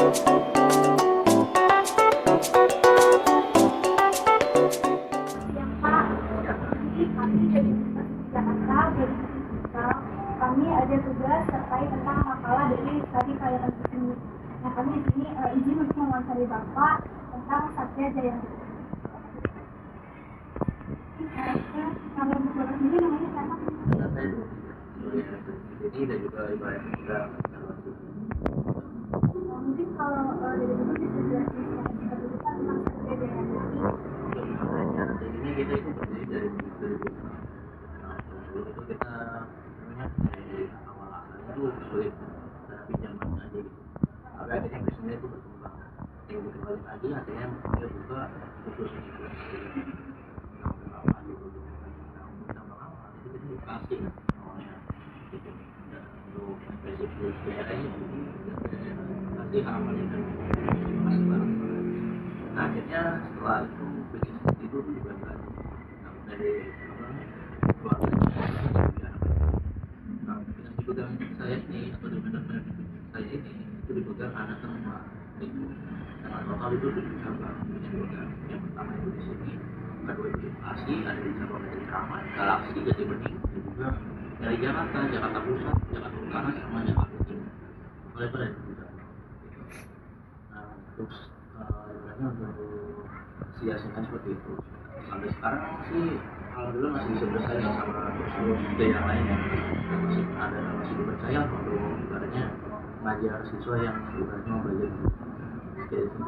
Yang Pak, ini kami dari Universitas Jakarta dari Fisikal. Kami ada tugas terkait tentang makalah dari tadi kalian di sini. Nah, kami di sini izin untuk mewawancari Bapak tentang Satya Jayanti. Kalau untuk Bapak sendiri namanya siapa? Saya ini dan juga ibarat juga Mungkin kalau dari dulu bisa jelasin secara singkat tentang Satya Jayanti. ini kita itu berdiri dari dulu itu kita dari awal asalnya itu sulit pinjaman aja gitu. Tapi akhirnya bisnisnya itu berkembang. Yang kembali lagi akhirnya dia buka khusus itu. Itu dikasih awalnya gitu. Dan untuk spesifik daerahnya nanti harapannya kan masih bareng. Nah akhirnya setelah itu bikin itu juga dari keluarga. Nah dengan dipegang saya ini atau dengan saya ini itu dipegang anak semua itu. Dengan total itu 7 cabang yang dipegang. Yang pertama itu di sini, kedua itu di Bekasi, ada di cabang dari Keramat, Galaksi, Jatibening, dan juga dari Jakarta Pusat, Jakarta Utara, sama Jakarta Timur. Oleh pada itu juga. Nah terus untuk siasatan seperti itu sampai sekarang sih alhamdulillah masih bisa bersaing sama terus daerah lain yang masih dipercaya untuk ibaratnya mengajar siswa yang ibaratnya mau belajar kayak itu.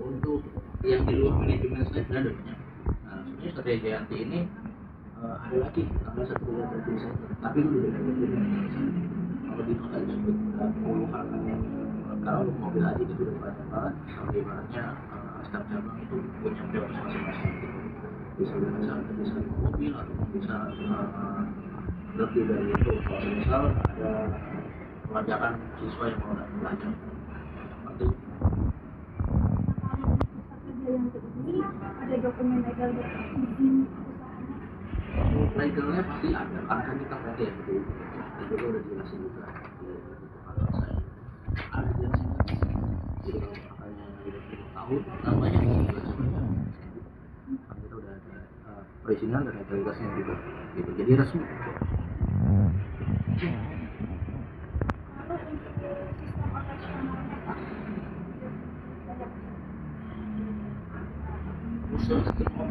Untuk yang di luar manajemen saya ada banyak. Nah sebenarnya Satya Jayanti ini ada lagi tambah satu dari saya tapi itu udah kalau di total itu sudah puluhan. Kalau untuk mobil aja itu udah banyak banget. Sampai ibaratnya setiap cabang itu punya prioritas masing-masing. Bisa bisa mobil atau bisa lebih dari itu. Kalau misal ada pelajaran siswa yang mau belajar seperti ini ada dokumen legal izin usahanya. legalnya pasti ada karena kan kita pakai itu juga udah jelasin juga kalau saya ada jelasin jadi kalau makanya 20 tahun namanya juga sebenarnya kita udah ada perizinan dan legalitasnya juga gitu jadi resmi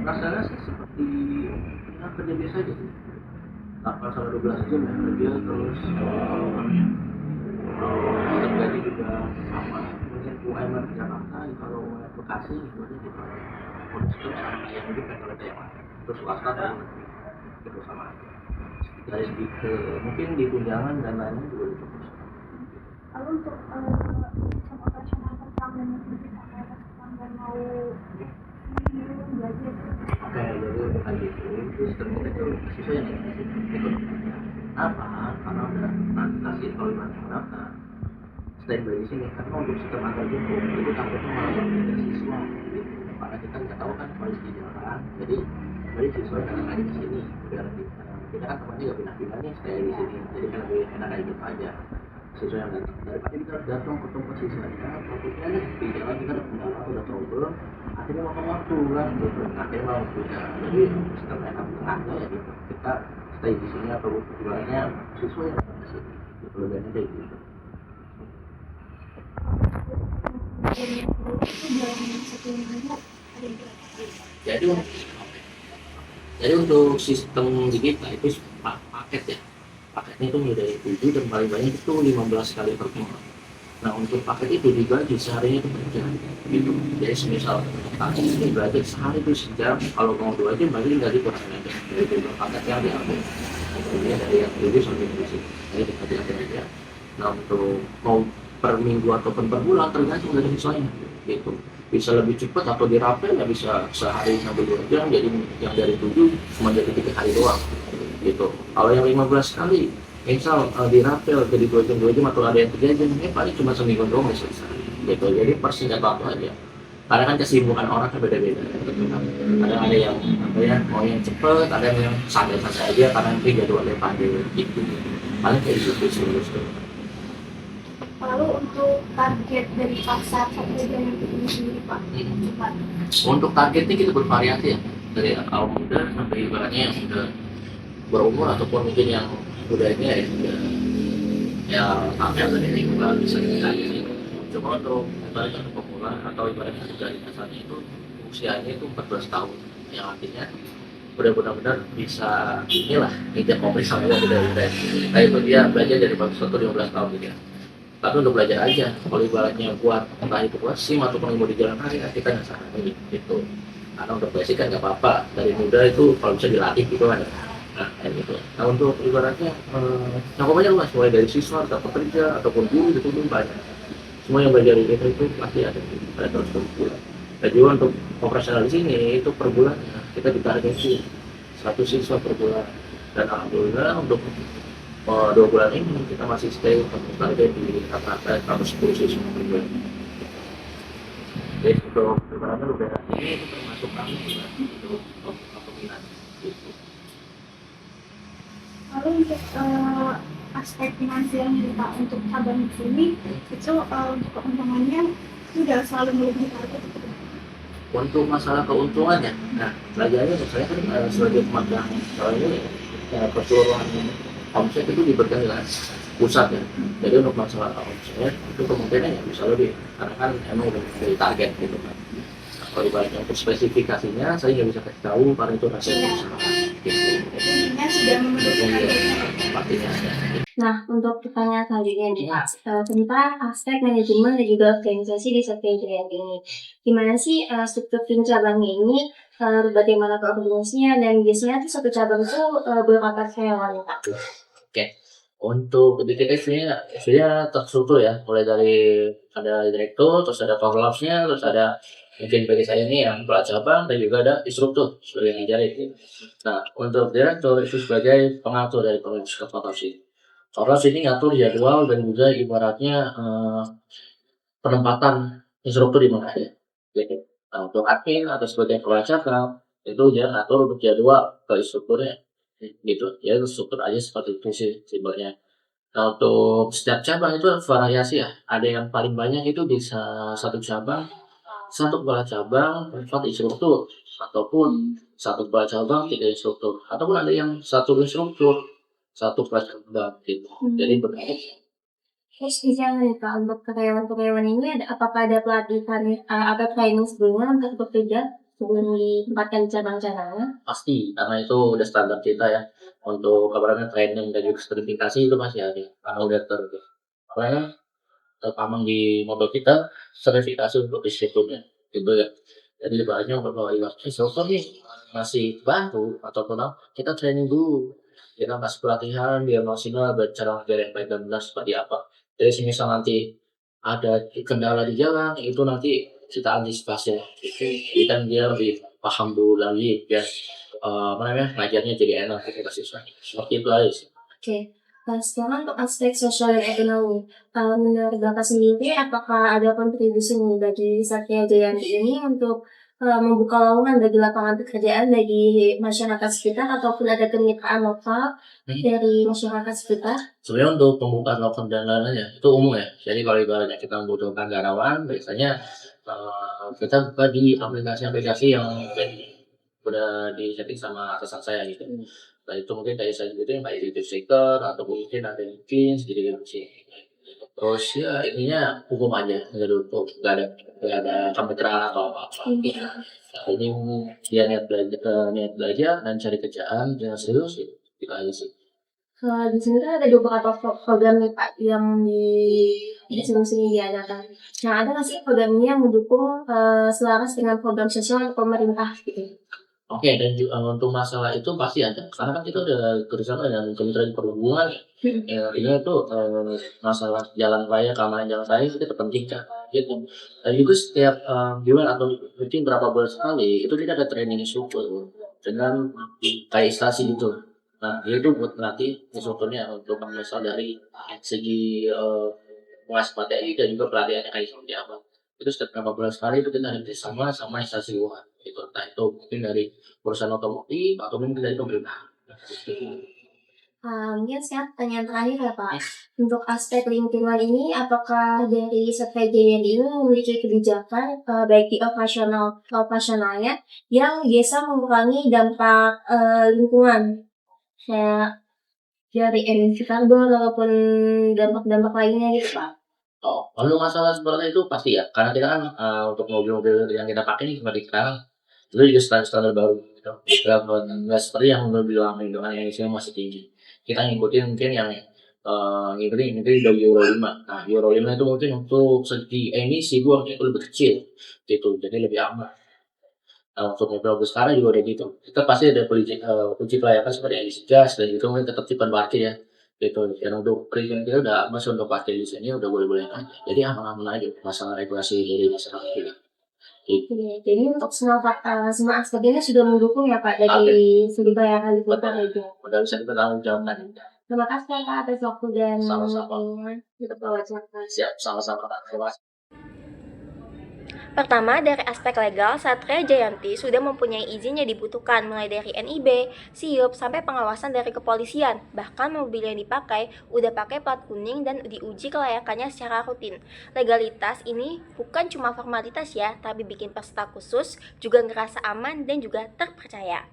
rasanya seperti ya, kerja biasa aja sih 8 sampai 12 jam ya kerja terus sistem gaji juga sama mungkin UMR Jakarta kalau UMR Bekasi gitu aja gitu udah sistem sama yang hidup kan kalau yang terus swasta tuh gitu sama aja dari segi ke mungkin di tunjangan dan lainnya juga itu Lalu untuk sistem operasional pertama dan dan mau belajar. Oke, jadi untuk hal itu sistem kita itu siswa yang itu apa? Karena udah nanti kalau ibaratnya mendaftar standby di sini karena untuk sistem antar jemput itu takutnya malah berbeda siswa gitu. Karena kita nggak tahu kan kondisi di jalan, jadi dari siswa yang ada di sini biar kita kan temannya nggak pindah-pindah nih stay di sini, jadi kan lebih enak kayak gitu aja. Siswa yang datang daripada kita harus datang ke tempat siswanya takutnya nih di jalan kita udah kendala udah trouble akhirnya makan waktu lah gitu akhirnya mau punya jadi sistem enak tengahnya ya gitu kita stay di sini atau ibaratnya siswa yang datang ke sini gitu lebihnya kayak gitu jadi jadi untuk sistem di kita itu paket ya paketnya itu mulai dari 7 dan paling banyak itu 15 kali pertemuan. Nah untuk paket itu digaji seharinya itu per jam gitu. Jadi semisal ini belajar sehari itu sejam, kalau mau 2 jam berarti dari kurang aja. Jadi paket yang diambil. Kemudian dari yang 7 sampai 10. Jadi kita aja. Nah untuk mau per minggu ataupun per bulan tergantung dari siswanya gitu. Bisa lebih cepat atau dirapel ya bisa sehari sampai 2 jam. Jadi yang dari 7 cuma jadi 3 hari doang. Gitu. Kalau yang 15 kali, misal dirapel jadi 2 jam atau ada yang 3 jam, paling cuma seminggu doang bisa selesai. Gitu. Jadi persingkat waktu aja. Karena kan kesibukan orang kan beda-beda. Ada yang mau yang cepet, ada yang santai-santai aja karena nanti jadwalnya padat gitu. paling kayak gitu sih menurut saya. Lalu untuk target dari pasar satria yang ini sendiri Pak, Pak. Untuk targetnya kita bervariasi ya, dari kaum muda sampai ibaratnya yang udah berumur ataupun mungkin yang udahnya ya udah ya sampai ada ini juga bisa kita ini. Cuma untuk ibaratnya untuk pemula atau ibaratnya dari dasarnya itu usianya itu 14 tahun, yang artinya udah benar-benar bisa inilah ngejar kompres sama udah nah itu dia belajar dari bangsa satu 15 tahun gitu ya. Tapi untuk belajar aja, kalau ibaratnya buat entah itu buat SIM ataupun ilmu di jalan raya kita nggak saranin gitu. Karena untuk basic kan nggak apa-apa, dari muda itu kalau bisa dilatih gitu kan. Nah kayak gitu. Nah untuk ibaratnya cakup aja luas, mulai dari siswa atau pekerja ataupun guru gitu pun banyak. Semua yang belajar di kita itu pasti ada terus bulan. Dan juga untuk operasional di sini itu per bulan kita ditargetin 100 siswa per bulan. Dan alhamdulillah untuk 2 bulan ini kita masih stay untuk target di rata-rata 110 siswa per bulan. Jadi untuk ibaratnya udah ini itu termasuk kami juga untuk peminat gitu. Lalu untuk aspek finansialnya nih Pak, untuk cabang di sini itu untuk keuntungannya sudah selalu melebihi target. Untuk masalah keuntungannya, nah belajarnya saya kan sebagai pemegang kalau ini keseluruhan omset itu diberikan dengan pusat ya. Jadi untuk masalah omset itu kemungkinan ya bisa lebih karena kan emang udah dari target gitu kan. Nah, kalau ibaratnya untuk spesifikasinya saya nggak bisa kasih tahu karena itu rahasia perusahaan gitu. Intinya sudah memenuhi targetnya. Pastinya ada. Nah, untuk pertanyaan selanjutnya nih, tentang aspek manajemen dan juga organisasi di Satria Jaya ini. Gimana sih struktur tim cabangnya ini, bagaimana koordinasinya, dan biasanya tuh satu cabang itu berapa karyawan Pak? Oke, untuk di kita sebenarnya terstruktur ya, mulai dari ada direktur, terus ada korlapsnya, terus ada mungkin bagi saya ini yang kepala cabang dan juga ada instruktur sebagai ngajarin. Nah, untuk direktur itu sebagai pengatur dari proses korlapsi. Korlaps ini ngatur jadwal dan juga ibaratnya penempatan instruktur di mana ya. Gitu. Nah, untuk admin atau sebagai kepala cabang itu dia ngatur untuk jadwal ke instrukturnya gitu ya, struktur aja seperti itu sih simpelnya. Nah, untuk setiap cabang itu variasi ya, ada yang paling banyak itu bisa satu cabang, satu kepala cabang, 4 instruktur, ataupun satu kepala cabang, 3 instruktur, ataupun ada yang satu instruktur, satu kepala cabang gitu. Jadi berarti Terus misalnya nih Pak, untuk karyawan-karyawan ini apakah ada pelatihan atau training sebelumnya untuk bekerja sebelum ditempatkan di cabang-cabangnya? pasti karena itu udah standar kita ya. Untuk kabarnya training dan juga sertifikasi itu masih ada karena udah terpamang di mobil kita sertifikasi untuk instrukturnya gitu ya. Jadi ibaratnya kalau instruktur nih masih baru ataupun apa, kita training dulu, kita kasih pelatihan biar maksimal biar cara ngajarin baik dan benar seperti apa. Jadi semisal nanti ada kendala di jalan itu nanti kita antisipasi gitu. Jadi kan dia lebih paham dulu lagi biar apa namanya ngajarnya jadi enak gitu ke siswa. Seperti itu aja sih. Oke. Nah, sekarang untuk aspek sosial dan ekonomi, menurut Bapak sendiri, apakah ada kontribusi nih bagi Satria Jaya ini untuk membuka lowongan bagi lapangan pekerjaan bagi masyarakat sekitar ataupun ada kemitraan lokal dari masyarakat sekitar? Sebenarnya untuk pembukaan lowongan dan lain-lainnya itu umum ya. Jadi kalau ibaratnya kita membutuhkan karyawan, biasanya kita buka di aplikasi-aplikasi yang udah disetting sama atasan saya gitu. Nah itu mungkin kayak saya gitu yang kayak YouTube Seeker atau mungkin ada mungkin sedikit sih. Terus ya ininya hukum aja, nggak ada kemitraan atau apa-apa. Ini dia niat belajar dan cari kerjaan dengan serius gitu aja sih. Di sini kan ada beberapa program nih Pak yang di sini diadakan. Nah, ada nggak sih programnya yang mendukung selaras dengan program sosial pemerintah gitu? Oke, dan juga untuk masalah itu pasti ada. Karena kan kita udah kerjasama dengan Kementerian Perhubungan. Ya, artinya itu masalah jalan raya, keamanan jalan raya itu kita pentingkan. Gitu. Dan juga setiap bulan atau mungkin berapa bulan sekali itu kita ada training instruktur dengan kayak stasi gitu. Nah, dia itu buat melatih instrukturnya untuk misal dari segi mengasah materi dan juga pelatihannya kayak seperti apa. Itu setiap berapa bulan sekali itu kita ada sama instansi luar. Gitu. Nah, itu mungkin dari perusahaan otomotif atau mungkin dari pemerintah. Mungkin sekarang pertanyaan terakhir ya Pak. Untuk aspek lingkungan ini, apakah dari Satria ini memiliki kebijakan baik di operasionalnya yang bisa mengurangi dampak lingkungan, kayak dari emisi karbon ataupun dampak-dampak lainnya gitu Pak? Oh, kalau masalah seperti itu pasti ya, karena kita kan, untuk mobil-mobil yang kita pakai nih seperti sekarang, itu juga standar-standar baru gitu, nggak seperti yang mobil lama itu kan yang emisinya masih tinggi. Kita ngikutin mungkin yang, ngikutin dari Euro 5. Nah, Euro 5 itu mungkin untuk segi emisi buangnya itu lebih kecil, gitu, jadi lebih aman. Nah, untuk mobil-mobil sekarang juga udah gitu, kita pasti ada uji kelayakan seperti emisi gas dan itu mungkin tetap tipan parkir ya, gitu. Dan untuk perizinan kita udah masuk untuk parkir di sini udah boleh-boleh aja. Jadi aman-aman aja masalah regulasi dari masyarakat kita. Gitu. Oke, jadi untuk semua aspek ini sudah mendukung ya Pak dari segi bayaran lingkungan itu. Udah bisa dipertanggungjawabkan. Terima kasih Pak atas waktu dan Sama-sama. untuk wawancara. Siap, sama-sama Kak. Terima kasih. Pertama, dari aspek legal, Satria Jayanti sudah mempunyai izin yang dibutuhkan mulai dari NIB, SIUP, sampai pengawasan dari kepolisian. Bahkan mobil yang dipakai udah pakai plat kuning dan diuji kelayakannya secara rutin. Legalitas ini bukan cuma formalitas ya, tapi bikin peserta khusus juga ngerasa aman dan juga terpercaya.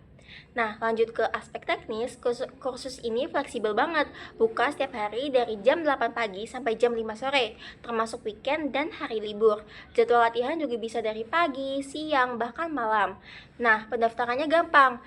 Nah, lanjut ke aspek teknis, kursus ini fleksibel banget, buka setiap hari dari jam 8 pagi sampai jam 5 sore, termasuk weekend dan hari libur. Jadwal latihan juga bisa dari pagi, siang, bahkan malam. Nah, pendaftarannya gampang.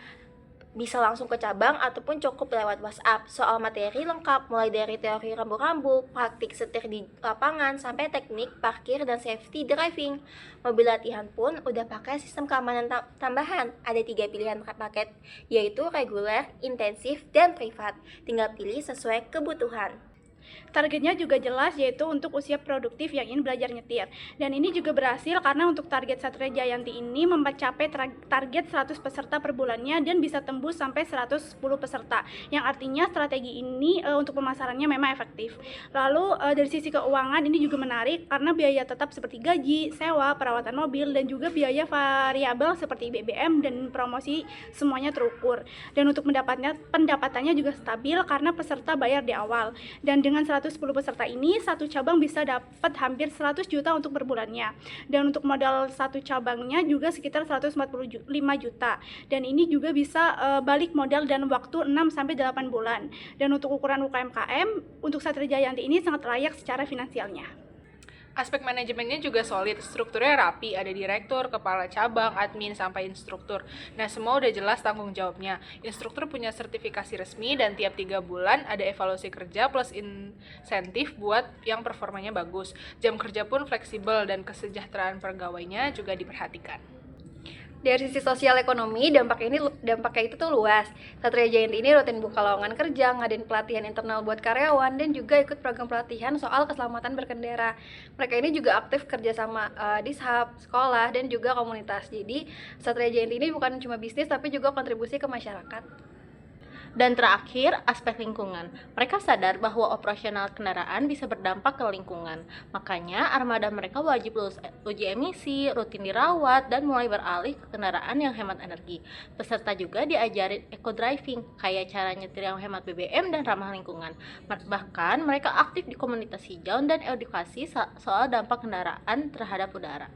Bisa langsung ke cabang ataupun cukup lewat WhatsApp. Soal materi lengkap mulai dari teori rambu-rambu, praktik setir di lapangan, sampai teknik parkir dan safety driving. Mobil latihan pun udah pakai sistem keamanan tambahan. Ada 3 pilihan paket, yaitu reguler, intensif, dan privat. Tinggal pilih sesuai kebutuhan. Targetnya juga jelas, yaitu untuk usia produktif yang ingin belajar nyetir. Dan ini juga berhasil karena untuk target Satria Jayanti ini mencapai target 100 peserta per bulannya dan bisa tembus sampai 110 peserta. Yang artinya strategi ini untuk pemasarannya memang efektif. Lalu dari sisi keuangan ini juga menarik karena biaya tetap seperti gaji, sewa, perawatan mobil, dan juga biaya variabel seperti BBM dan promosi semuanya terukur. Dan untuk pendapatannya juga stabil karena peserta bayar di awal. Dan dengan 110 peserta ini, satu cabang bisa dapat hampir 100 juta untuk per bulannya. Dan untuk modal satu cabangnya juga sekitar 145 juta. Dan ini juga bisa balik modal dan waktu 6-8 bulan. Dan untuk ukuran UMKM, untuk Satria Jayanti ini sangat layak secara finansialnya. Aspek manajemennya juga solid, strukturnya rapi, ada direktur, kepala cabang, admin, sampai instruktur. Nah, semua udah jelas tanggung jawabnya. Instruktur punya sertifikasi resmi dan tiap 3 bulan ada evaluasi kerja plus insentif buat yang performanya bagus. Jam kerja pun fleksibel dan kesejahteraan pegawainya juga diperhatikan. Dari sisi sosial ekonomi, dampaknya itu tuh luas. Satria Jayanti ini rutin buka lowongan kerja, ngadain pelatihan internal buat karyawan, dan juga ikut program pelatihan soal keselamatan berkendara. Mereka ini juga aktif kerja sama dishub, sekolah, dan juga komunitas. Jadi, Satria Jayanti ini bukan cuma bisnis, tapi juga kontribusi ke masyarakat. Dan terakhir, aspek lingkungan. Mereka sadar bahwa operasional kendaraan bisa berdampak ke lingkungan. Makanya, armada mereka wajib lulus uji emisi, rutin dirawat, dan mulai beralih ke kendaraan yang hemat energi. Peserta juga diajarin eco-driving, kayak cara nyetir yang hemat BBM dan ramah lingkungan. Bahkan, mereka aktif di komunitas hijau dan edukasi soal dampak kendaraan terhadap udara.